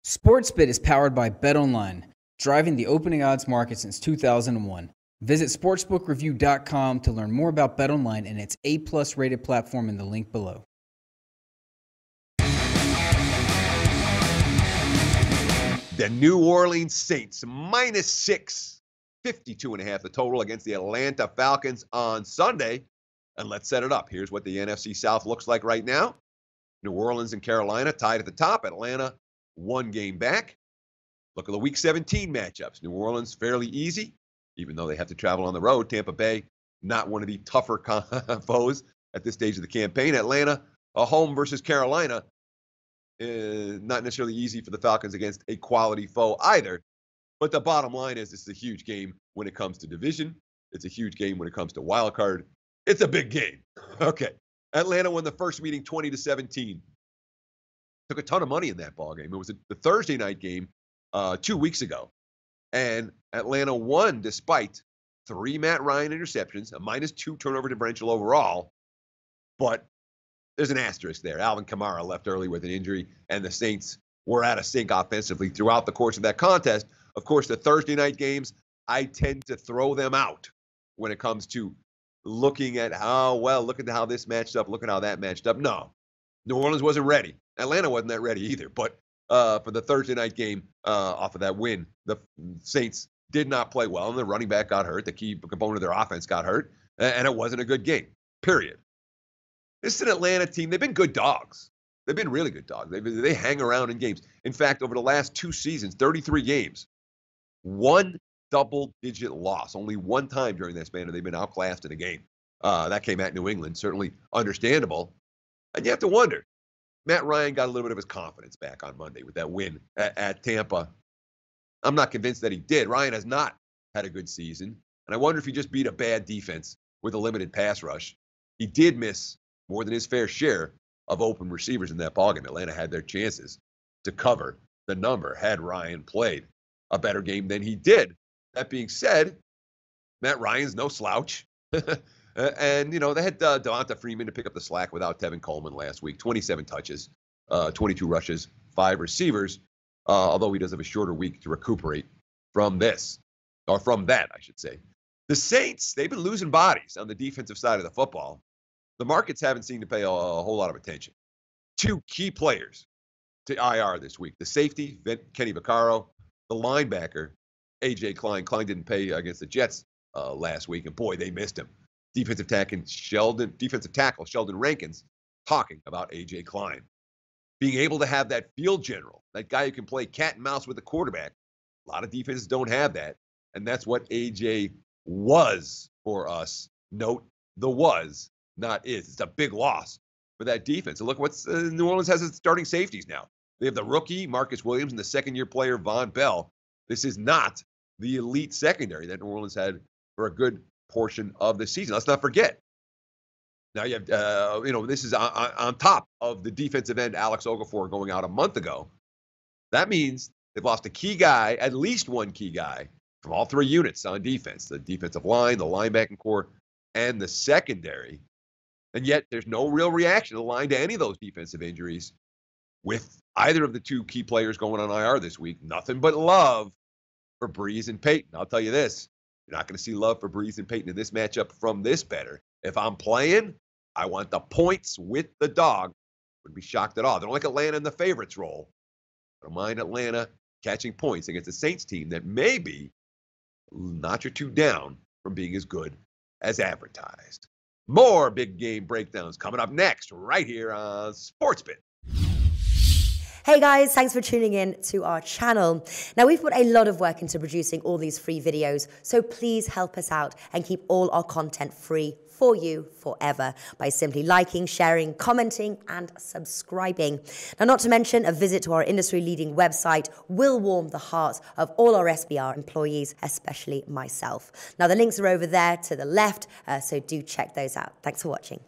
Sportsbit is powered by BetOnline, driving the opening odds market since 2001. Visit sportsbookreview.com to learn more about BetOnline and its A+ rated platform in the link below. The New Orleans Saints, -6, 52.5 the total against the Atlanta Falcons on Sunday. And let's set it up. Here's what the NFC South looks like right now. New Orleans and Carolina tied at the top. Atlanta, one game back. Look at the Week 17 matchups. New Orleans, fairly easy, even though they have to travel on the road. Tampa Bay, not one of the tougher foes at this stage of the campaign. Atlanta, a home versus Carolina. Not necessarily easy for the Falcons against a quality foe either. But the bottom line is this is a huge game when it comes to division. It's a huge game when it comes to wild card. It's a big game. Okay. Atlanta won the first meeting 20-17. Took a ton of money in that ball game. It was the Thursday night game 2 weeks ago. And Atlanta won despite 3 Matt Ryan interceptions, a -2 turnover differential overall. But there's an asterisk there. Alvin Kamara left early with an injury, and the Saints were out of sync offensively throughout the course of that contest. Of course, the Thursday night games, I tend to throw them out when it comes to looking at look at how this matched up, look at how that matched up. No, New Orleans wasn't ready. Atlanta wasn't that ready either. But for the Thursday night game, off of that win, the Saints did not play well, and the running back got hurt. The key component of their offense got hurt, and it wasn't a good game, period. This is an Atlanta team. They've been good dogs. They've been really good dogs. They hang around in games. In fact, over the last 2 seasons, 33 games, 1 double-digit loss. Only 1 time during that span have they been outclassed in a game. That came at New England. Certainly understandable. And you have to wonder. Matt Ryan got a little bit of his confidence back on Monday with that win at Tampa. I'm not convinced that he did. Ryan has not had a good season. And I wonder if he just beat a bad defense with a limited pass rush. He did miss more than his fair share of open receivers in that ballgame. Atlanta had their chances to cover the number had Ryan played a better game than he did. That being said, Matt Ryan's no slouch. And, they had Devonta Freeman to pick up the slack without Tevin Coleman last week. 27 touches, 22 rushes, 5 receivers, although he does have a shorter week to recuperate from this, or from that, I should say. The Saints, they've been losing bodies on the defensive side of the football. The markets haven't seemed to pay a whole lot of attention. 2 key players to IR this week. The safety, Kenny Vaccaro. The linebacker, A.J. Klein. Klein didn't pay against the Jets last week, and boy, they missed him. Defensive tackle Sheldon Rankins talking about A.J. Klein. Being able to have that field general, that guy who can play cat and mouse with the quarterback. A lot of defenses don't have that, and that's what A.J. was for us. Note the was, not is. It's a big loss for that defense. And look what's New Orleans has its starting safeties now. They have the rookie, Marcus Williams, and the second-year player, Von Bell. This is not the elite secondary that New Orleans had for a good portion of the season. Let's not forget. Now you have, this is on top of the defensive end, Alex Okafor, going out a month ago. That means they've lost a key guy, at least one key guy, from all 3 units on defense, the defensive line, the linebacking core, and the secondary. And yet there's no real reaction to the line to any of those defensive injuries with either of the 2 key players going on IR this week. Nothing but love for Breeze and Peyton. I'll tell you this. You're not going to see love for Breeze and Peyton in this matchup from this better. If I'm playing, I want the points with the dog. Wouldn't be shocked at all. They don't like Atlanta in the favorites role. I don't mind Atlanta catching points against a Saints team that may be a notch or 2 down from being as good as advertised. More big game breakdowns coming up next right here on Sportsbit. Hey guys, thanks for tuning in to our channel. Now, we've put a lot of work into producing all these free videos, so please help us out and keep all our content free for you forever by simply liking, sharing, commenting, and subscribing. Now, not to mention, a visit to our industry-leading website will warm the hearts of all our SBR employees, especially myself. Now, the links are over there to the left, so do check those out. Thanks for watching.